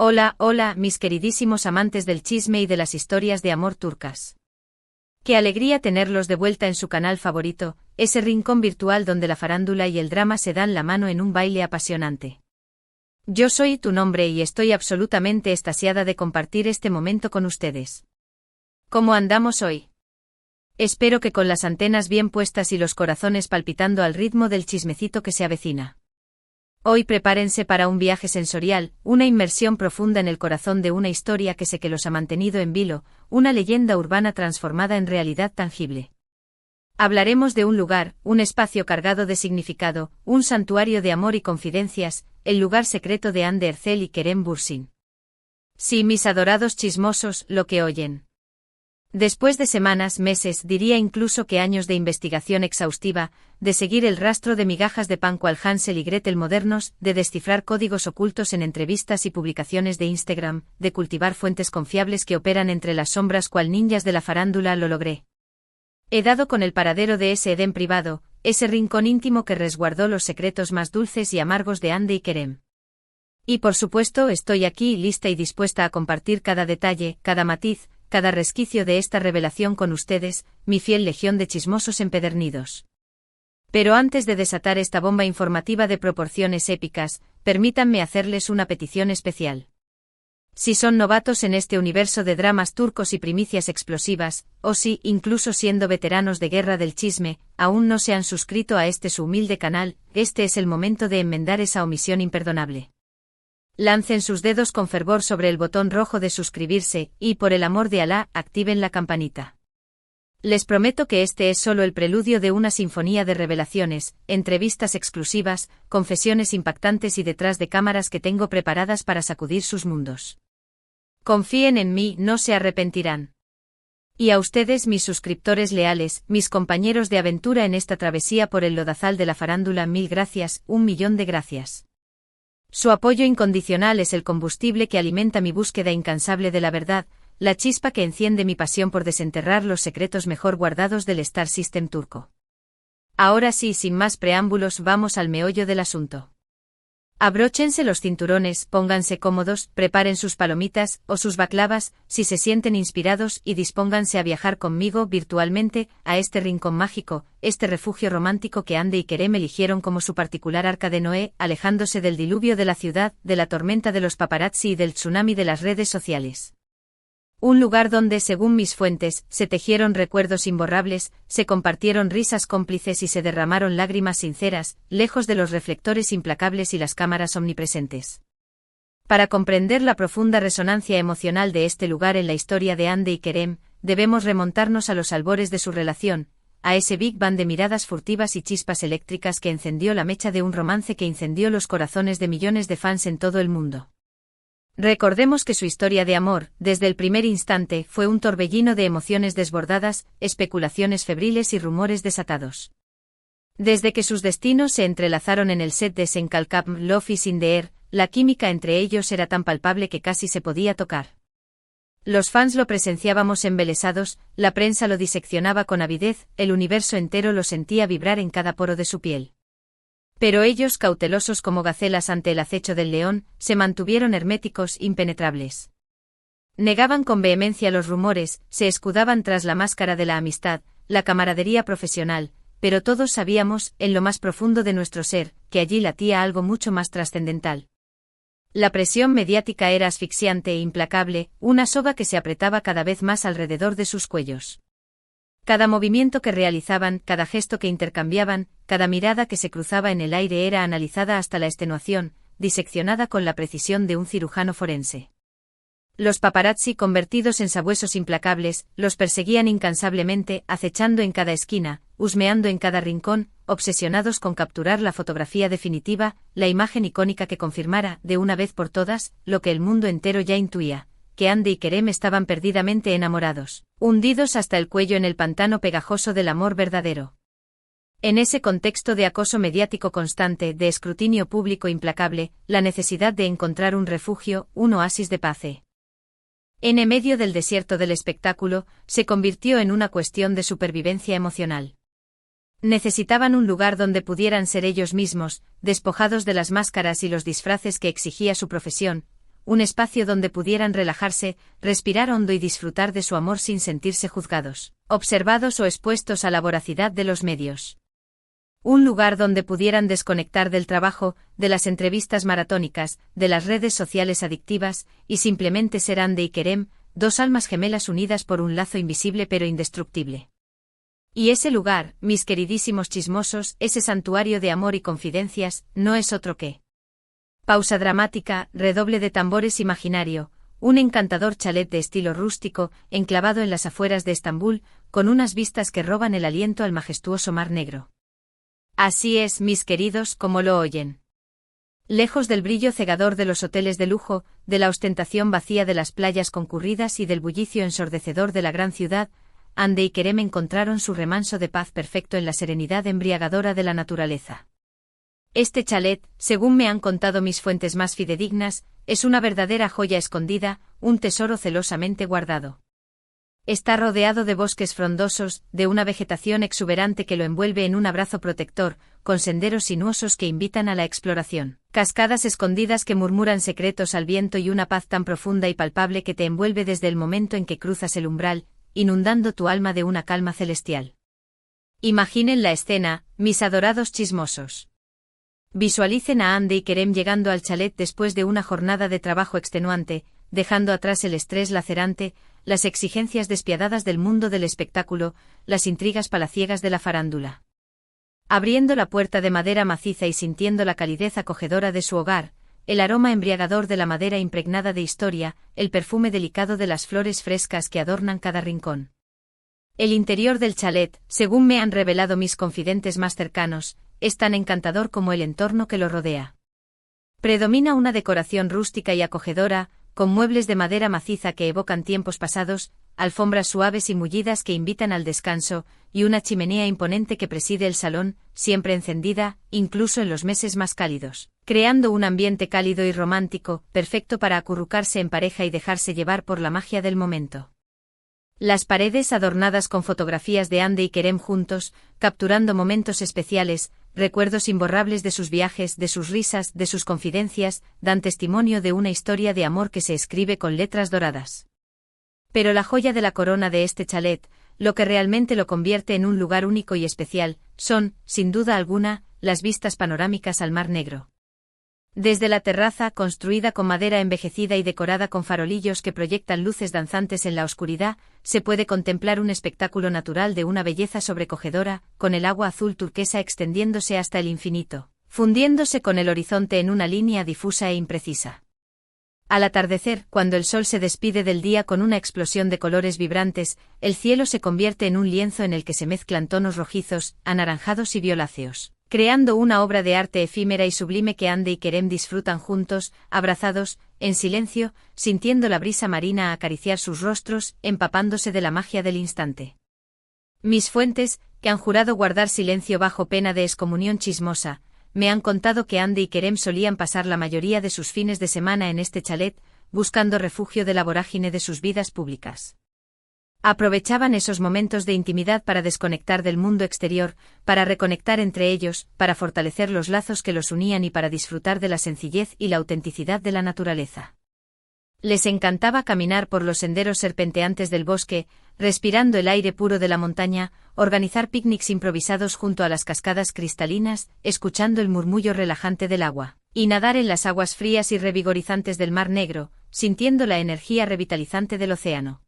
Hola, hola, mis queridísimos amantes del chisme y de las historias de amor turcas. Qué alegría tenerlos de vuelta en su canal favorito, ese rincón virtual donde la farándula y el drama se dan la mano en un baile apasionante. Yo soy tu nombre y estoy absolutamente extasiada de compartir este momento con ustedes. ¿Cómo andamos hoy? Espero que con las antenas bien puestas y los corazones palpitando al ritmo del chismecito que se avecina. Hoy prepárense para un viaje sensorial, una inmersión profunda en el corazón de una historia que sé que los ha mantenido en vilo, una leyenda urbana transformada en realidad tangible. Hablaremos de un lugar, un espacio cargado de significado, un santuario de amor y confidencias, el lugar secreto de Hande Erçel y Kerem Bürsin. Sí, mis adorados chismosos, lo que oyen. Después de semanas, meses, diría incluso que años de investigación exhaustiva, de seguir el rastro de migajas de pan cual Hansel y Gretel modernos, de descifrar códigos ocultos en entrevistas y publicaciones de Instagram, de cultivar fuentes confiables que operan entre las sombras cual ninjas de la farándula, lo logré. He dado con el paradero de ese Edén privado, ese rincón íntimo que resguardó los secretos más dulces y amargos de Hande y Kerem. Y por supuesto estoy aquí lista y dispuesta a compartir cada detalle, cada matiz, cada resquicio de esta revelación con ustedes, mi fiel legión de chismosos empedernidos. Pero antes de desatar esta bomba informativa de proporciones épicas, permítanme hacerles una petición especial. Si son novatos en este universo de dramas turcos y primicias explosivas, o si, incluso siendo veteranos de guerra del chisme, aún no se han suscrito a este su humilde canal, este es el momento de enmendar esa omisión imperdonable. Lancen sus dedos con fervor sobre el botón rojo de suscribirse, y por el amor de Alá, activen la campanita. Les prometo que este es solo el preludio de una sinfonía de revelaciones, entrevistas exclusivas, confesiones impactantes y detrás de cámaras que tengo preparadas para sacudir sus mundos. Confíen en mí, no se arrepentirán. Y a ustedes, mis suscriptores leales, mis compañeros de aventura en esta travesía por el lodazal de la farándula, mil gracias, 1.000.000 de gracias. Su apoyo incondicional es el combustible que alimenta mi búsqueda incansable de la verdad, la chispa que enciende mi pasión por desenterrar los secretos mejor guardados del Star System turco. Ahora sí, sin más preámbulos, vamos al meollo del asunto. Abróchense los cinturones, pónganse cómodos, preparen sus palomitas, o sus baklavas, si se sienten inspirados y dispónganse a viajar conmigo virtualmente, a este rincón mágico, este refugio romántico que Hande y Kerem eligieron como su particular arca de Noé, alejándose del diluvio de la ciudad, de la tormenta de los paparazzi y del tsunami de las redes sociales. Un lugar donde, según mis fuentes, se tejieron recuerdos imborrables, se compartieron risas cómplices y se derramaron lágrimas sinceras, lejos de los reflectores implacables y las cámaras omnipresentes. Para comprender la profunda resonancia emocional de este lugar en la historia de Hande y Kerem, debemos remontarnos a los albores de su relación, a ese Big Bang de miradas furtivas y chispas eléctricas que encendió la mecha de un romance que incendió los corazones de millones de fans en todo el mundo. Recordemos que su historia de amor, desde el primer instante, fue un torbellino de emociones desbordadas, especulaciones febriles y rumores desatados. Desde que sus destinos se entrelazaron en el set de Sen Kalkam Love is in the Air, la química entre ellos era tan palpable que casi se podía tocar. Los fans lo presenciábamos embelesados, la prensa lo diseccionaba con avidez, el universo entero lo sentía vibrar en cada poro de su piel. Pero ellos, cautelosos como gacelas ante el acecho del león, se mantuvieron herméticos, impenetrables. Negaban con vehemencia los rumores, se escudaban tras la máscara de la amistad, la camaradería profesional, pero todos sabíamos, en lo más profundo de nuestro ser, que allí latía algo mucho más trascendental. La presión mediática era asfixiante e implacable, una soga que se apretaba cada vez más alrededor de sus cuellos. Cada movimiento que realizaban, cada gesto que intercambiaban, cada mirada que se cruzaba en el aire era analizada hasta la extenuación, diseccionada con la precisión de un cirujano forense. Los paparazzi, convertidos en sabuesos implacables, los perseguían incansablemente, acechando en cada esquina, husmeando en cada rincón, obsesionados con capturar la fotografía definitiva, la imagen icónica que confirmara, de una vez por todas, lo que el mundo entero ya intuía, que Hande y Kerem estaban perdidamente enamorados, hundidos hasta el cuello en el pantano pegajoso del amor verdadero. En ese contexto de acoso mediático constante, de escrutinio público implacable, la necesidad de encontrar un refugio, un oasis de paz, en medio del desierto del espectáculo, se convirtió en una cuestión de supervivencia emocional. Necesitaban un lugar donde pudieran ser ellos mismos, despojados de las máscaras y los disfraces que exigía su profesión, un espacio donde pudieran relajarse, respirar hondo y disfrutar de su amor sin sentirse juzgados, observados o expuestos a la voracidad de los medios. Un lugar donde pudieran desconectar del trabajo, de las entrevistas maratónicas, de las redes sociales adictivas, y simplemente ser Ande y Kerem, dos almas gemelas unidas por un lazo invisible pero indestructible. Y ese lugar, mis queridísimos chismosos, ese santuario de amor y confidencias, no es otro que... Pausa dramática, redoble de tambores imaginario, un encantador chalet de estilo rústico, enclavado en las afueras de Estambul, con unas vistas que roban el aliento al majestuoso Mar Negro. Así es, mis queridos, como lo oyen. Lejos del brillo cegador de los hoteles de lujo, de la ostentación vacía de las playas concurridas y del bullicio ensordecedor de la gran ciudad, Ande y Kerem encontraron su remanso de paz perfecto en la serenidad embriagadora de la naturaleza. Este chalet, según me han contado mis fuentes más fidedignas, es una verdadera joya escondida, un tesoro celosamente guardado. Está rodeado de bosques frondosos, de una vegetación exuberante que lo envuelve en un abrazo protector, con senderos sinuosos que invitan a la exploración, cascadas escondidas que murmuran secretos al viento y una paz tan profunda y palpable que te envuelve desde el momento en que cruzas el umbral, inundando tu alma de una calma celestial. Imaginen la escena, mis adorados chismosos. Visualicen a Ande y Kerem llegando al chalet después de una jornada de trabajo extenuante, dejando atrás el estrés lacerante, las exigencias despiadadas del mundo del espectáculo, las intrigas palaciegas de la farándula. Abriendo la puerta de madera maciza y sintiendo la calidez acogedora de su hogar, el aroma embriagador de la madera impregnada de historia, el perfume delicado de las flores frescas que adornan cada rincón. El interior del chalet, según me han revelado mis confidentes más cercanos, es tan encantador como el entorno que lo rodea. Predomina una decoración rústica y acogedora, con muebles de madera maciza que evocan tiempos pasados, alfombras suaves y mullidas que invitan al descanso, y una chimenea imponente que preside el salón, siempre encendida, incluso en los meses más cálidos, creando un ambiente cálido y romántico, perfecto para acurrucarse en pareja y dejarse llevar por la magia del momento. Las paredes adornadas con fotografías de Ande y Kerem juntos, capturando momentos especiales, recuerdos imborrables de sus viajes, de sus risas, de sus confidencias, dan testimonio de una historia de amor que se escribe con letras doradas. Pero la joya de la corona de este chalet, lo que realmente lo convierte en un lugar único y especial, son, sin duda alguna, las vistas panorámicas al Mar Negro. Desde la terraza, construida con madera envejecida y decorada con farolillos que proyectan luces danzantes en la oscuridad, se puede contemplar un espectáculo natural de una belleza sobrecogedora, con el agua azul turquesa extendiéndose hasta el infinito, fundiéndose con el horizonte en una línea difusa e imprecisa. Al atardecer, cuando el sol se despide del día con una explosión de colores vibrantes, el cielo se convierte en un lienzo en el que se mezclan tonos rojizos, anaranjados y violáceos, creando una obra de arte efímera y sublime que Ande y Kerem disfrutan juntos, abrazados, en silencio, sintiendo la brisa marina acariciar sus rostros, empapándose de la magia del instante. Mis fuentes, que han jurado guardar silencio bajo pena de excomunión chismosa, me han contado que Ande y Kerem solían pasar la mayoría de sus fines de semana en este chalet, buscando refugio de la vorágine de sus vidas públicas. Aprovechaban esos momentos de intimidad para desconectar del mundo exterior, para reconectar entre ellos, para fortalecer los lazos que los unían y para disfrutar de la sencillez y la autenticidad de la naturaleza. Les encantaba caminar por los senderos serpenteantes del bosque, respirando el aire puro de la montaña, organizar picnics improvisados junto a las cascadas cristalinas, escuchando el murmullo relajante del agua, y nadar en las aguas frías y revigorizantes del Mar Negro, sintiendo la energía revitalizante del océano.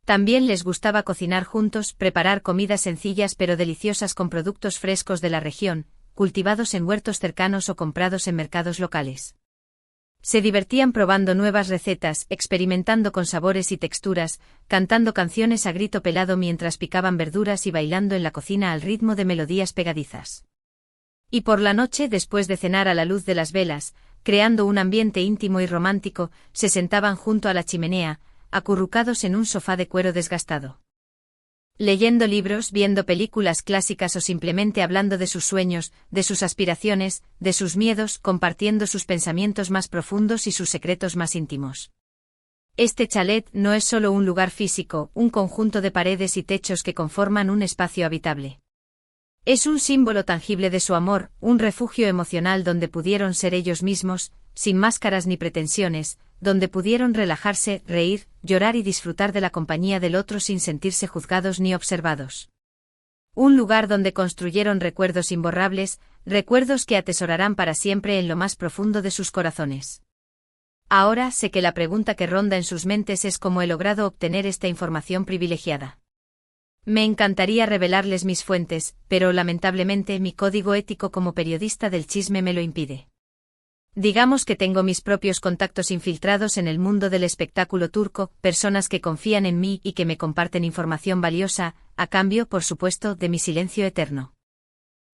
También les gustaba cocinar juntos, preparar comidas sencillas pero deliciosas con productos frescos de la región, cultivados en huertos cercanos o comprados en mercados locales. Se divertían probando nuevas recetas, experimentando con sabores y texturas, cantando canciones a grito pelado mientras picaban verduras y bailando en la cocina al ritmo de melodías pegadizas. Y por la noche, después de cenar a la luz de las velas, creando un ambiente íntimo y romántico, se sentaban junto a la chimenea, acurrucados en un sofá de cuero desgastado. Leyendo libros, viendo películas clásicas o simplemente hablando de sus sueños, de sus aspiraciones, de sus miedos, compartiendo sus pensamientos más profundos y sus secretos más íntimos. Este chalet no es solo un lugar físico, un conjunto de paredes y techos que conforman un espacio habitable. Es un símbolo tangible de su amor, un refugio emocional donde pudieron ser ellos mismos, sin máscaras ni pretensiones, donde pudieron relajarse, reír, llorar y disfrutar de la compañía del otro sin sentirse juzgados ni observados. Un lugar donde construyeron recuerdos imborrables, recuerdos que atesorarán para siempre en lo más profundo de sus corazones. Ahora sé que la pregunta que ronda en sus mentes es cómo he logrado obtener esta información privilegiada. Me encantaría revelarles mis fuentes, pero lamentablemente mi código ético como periodista del chisme me lo impide. Digamos que tengo mis propios contactos infiltrados en el mundo del espectáculo turco, personas que confían en mí y que me comparten información valiosa, a cambio, por supuesto, de mi silencio eterno.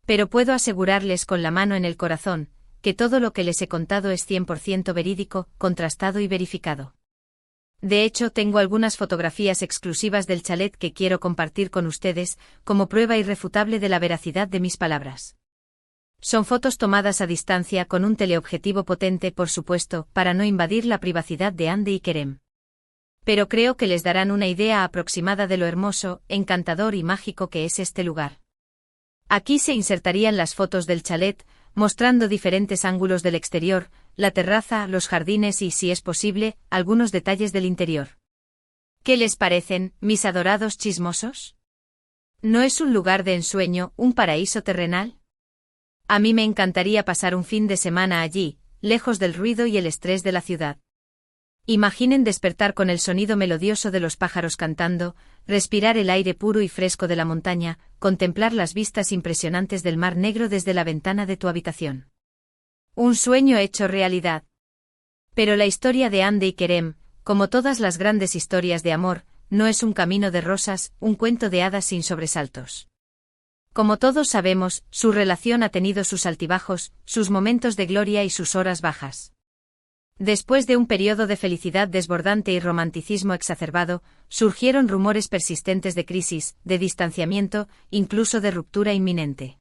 Pero puedo asegurarles con la mano en el corazón, que todo lo que les he contado es 100% verídico, contrastado y verificado. De hecho, tengo algunas fotografías exclusivas del chalet que quiero compartir con ustedes, como prueba irrefutable de la veracidad de mis palabras. Son fotos tomadas a distancia con un teleobjetivo potente, por supuesto, para no invadir la privacidad de Hande y Kerem. Pero creo que les darán una idea aproximada de lo hermoso, encantador y mágico que es este lugar. Aquí se insertarían las fotos del chalet, mostrando diferentes ángulos del exterior, la terraza, los jardines y, si es posible, algunos detalles del interior. ¿Qué les parecen, mis adorados chismosos? ¿No es un lugar de ensueño, un paraíso terrenal? A mí me encantaría pasar un fin de semana allí, lejos del ruido y el estrés de la ciudad. Imaginen despertar con el sonido melodioso de los pájaros cantando, respirar el aire puro y fresco de la montaña, contemplar las vistas impresionantes del Mar Negro desde la ventana de tu habitación. Un sueño hecho realidad. Pero la historia de Hande y Kerem, como todas las grandes historias de amor, no es un camino de rosas, un cuento de hadas sin sobresaltos. Como todos sabemos, su relación ha tenido sus altibajos, sus momentos de gloria y sus horas bajas. Después de un periodo de felicidad desbordante y romanticismo exacerbado, surgieron rumores persistentes de crisis, de distanciamiento, incluso de ruptura inminente.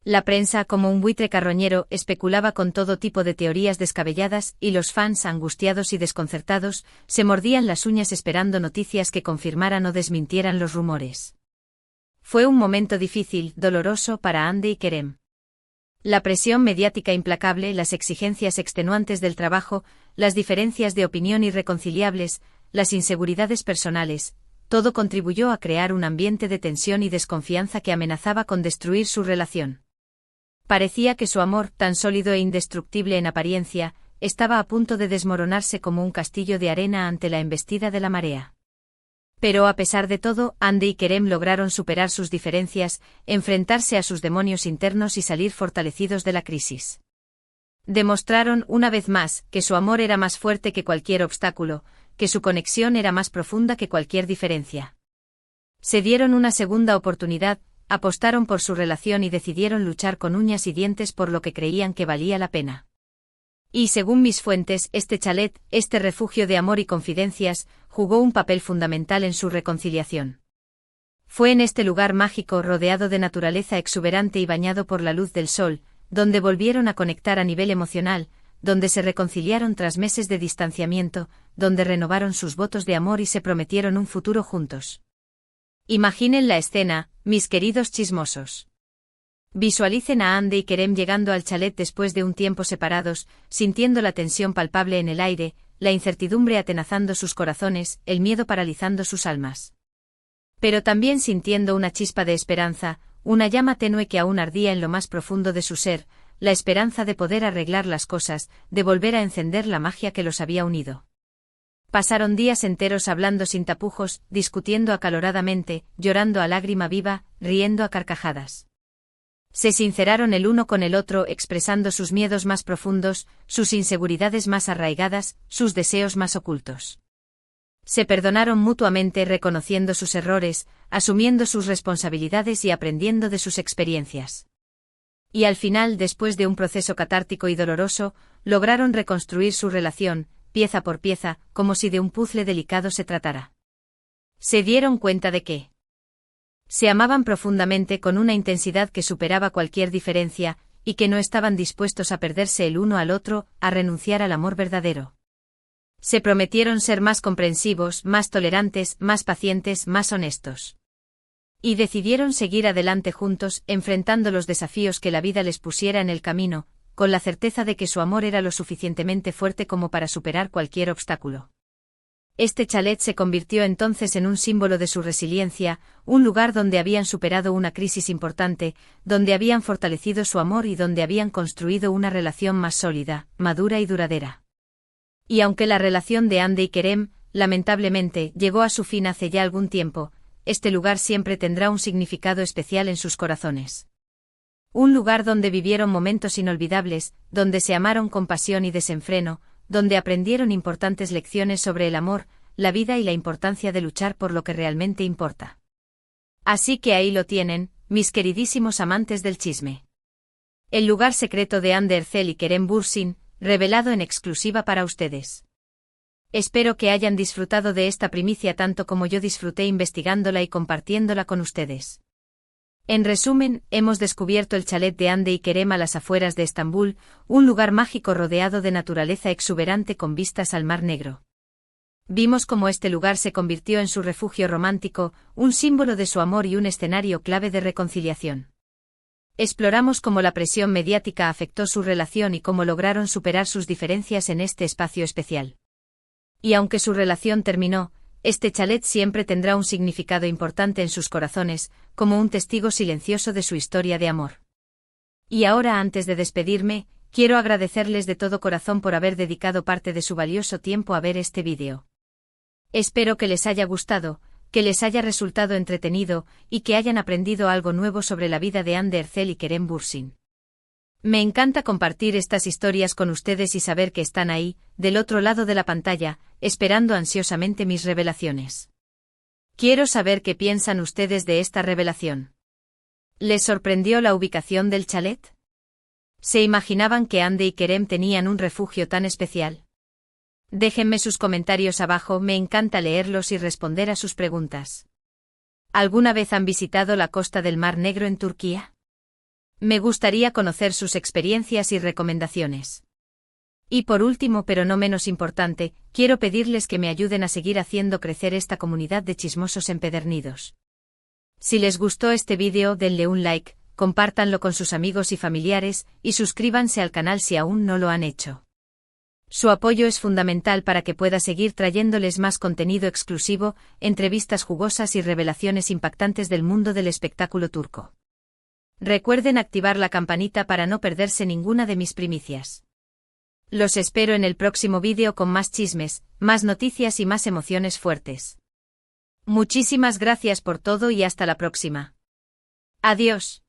La prensa, como un buitre carroñero, especulaba con todo tipo de teorías descabelladas y los fans, angustiados y desconcertados, se mordían las uñas esperando noticias que confirmaran o desmintieran los rumores. Fue un momento difícil, doloroso para Hande y Kerem. La presión mediática implacable, las exigencias extenuantes del trabajo, las diferencias de opinión irreconciliables, las inseguridades personales, todo contribuyó a crear un ambiente de tensión y desconfianza que amenazaba con destruir su relación. Parecía que su amor, tan sólido e indestructible en apariencia, estaba a punto de desmoronarse como un castillo de arena ante la embestida de la marea. Pero a pesar de todo, Hande y Kerem lograron superar sus diferencias, enfrentarse a sus demonios internos y salir fortalecidos de la crisis. Demostraron, una vez más, que su amor era más fuerte que cualquier obstáculo, que su conexión era más profunda que cualquier diferencia. Se dieron una segunda oportunidad, apostaron por su relación y decidieron luchar con uñas y dientes por lo que creían que valía la pena. Y según mis fuentes, este chalet, este refugio de amor y confidencias, jugó un papel fundamental en su reconciliación. Fue en este lugar mágico, rodeado de naturaleza exuberante y bañado por la luz del sol, donde volvieron a conectar a nivel emocional, donde se reconciliaron tras meses de distanciamiento, donde renovaron sus votos de amor y se prometieron un futuro juntos. Imaginen la escena, mis queridos chismosos. Visualicen a Hande y Kerem llegando al chalet después de un tiempo separados, sintiendo la tensión palpable en el aire, la incertidumbre atenazando sus corazones, el miedo paralizando sus almas. Pero también sintiendo una chispa de esperanza, una llama tenue que aún ardía en lo más profundo de su ser, la esperanza de poder arreglar las cosas, de volver a encender la magia que los había unido. Pasaron días enteros hablando sin tapujos, discutiendo acaloradamente, llorando a lágrima viva, riendo a carcajadas. Se sinceraron el uno con el otro expresando sus miedos más profundos, sus inseguridades más arraigadas, sus deseos más ocultos. Se perdonaron mutuamente reconociendo sus errores, asumiendo sus responsabilidades y aprendiendo de sus experiencias. Y al final, después de un proceso catártico y doloroso, lograron reconstruir su relación, pieza por pieza, como si de un puzzle delicado se tratara. Se dieron cuenta de que se amaban profundamente con una intensidad que superaba cualquier diferencia, y que no estaban dispuestos a perderse el uno al otro, a renunciar al amor verdadero. Se prometieron ser más comprensivos, más tolerantes, más pacientes, más honestos. Y decidieron seguir adelante juntos, enfrentando los desafíos que la vida les pusiera en el camino, con la certeza de que su amor era lo suficientemente fuerte como para superar cualquier obstáculo. Este chalet se convirtió entonces en un símbolo de su resiliencia, un lugar donde habían superado una crisis importante, donde habían fortalecido su amor y donde habían construido una relación más sólida, madura y duradera. Y aunque la relación de Andy y Kerem, lamentablemente, llegó a su fin hace ya algún tiempo, este lugar siempre tendrá un significado especial en sus corazones. Un lugar donde vivieron momentos inolvidables, donde se amaron con pasión y desenfreno, donde aprendieron importantes lecciones sobre el amor, la vida y la importancia de luchar por lo que realmente importa. Así que ahí lo tienen, mis queridísimos amantes del chisme. El lugar secreto de Hande Erçel y Kerem Bürsin, revelado en exclusiva para ustedes. Espero que hayan disfrutado de esta primicia tanto como yo disfruté investigándola y compartiéndola con ustedes. En resumen, hemos descubierto el chalet de Hande y Kerem a las afueras de Estambul, un lugar mágico rodeado de naturaleza exuberante con vistas al Mar Negro. Vimos cómo este lugar se convirtió en su refugio romántico, un símbolo de su amor y un escenario clave de reconciliación. Exploramos cómo la presión mediática afectó su relación y cómo lograron superar sus diferencias en este espacio especial. Y aunque su relación terminó, este chalet siempre tendrá un significado importante en sus corazones, como un testigo silencioso de su historia de amor. Y ahora, antes de despedirme, quiero agradecerles de todo corazón por haber dedicado parte de su valioso tiempo a ver este vídeo. Espero que les haya gustado, que les haya resultado entretenido y que hayan aprendido algo nuevo sobre la vida de Hande Erçel y Kerem Bürsin. Me encanta compartir estas historias con ustedes y saber que están ahí, del otro lado de la pantalla, esperando ansiosamente mis revelaciones. Quiero saber qué piensan ustedes de esta revelación. ¿Les sorprendió la ubicación del chalet? ¿Se imaginaban que Hande y Kerem tenían un refugio tan especial? Déjenme sus comentarios abajo, me encanta leerlos y responder a sus preguntas. ¿Alguna vez han visitado la costa del Mar Negro en Turquía? Me gustaría conocer sus experiencias y recomendaciones. Y por último, pero no menos importante, quiero pedirles que me ayuden a seguir haciendo crecer esta comunidad de chismosos empedernidos. Si les gustó este vídeo, denle un like, compártanlo con sus amigos y familiares, y suscríbanse al canal si aún no lo han hecho. Su apoyo es fundamental para que pueda seguir trayéndoles más contenido exclusivo, entrevistas jugosas y revelaciones impactantes del mundo del espectáculo turco. Recuerden activar la campanita para no perderse ninguna de mis primicias. Los espero en el próximo vídeo con más chismes, más noticias y más emociones fuertes. Muchísimas gracias por todo y hasta la próxima. Adiós.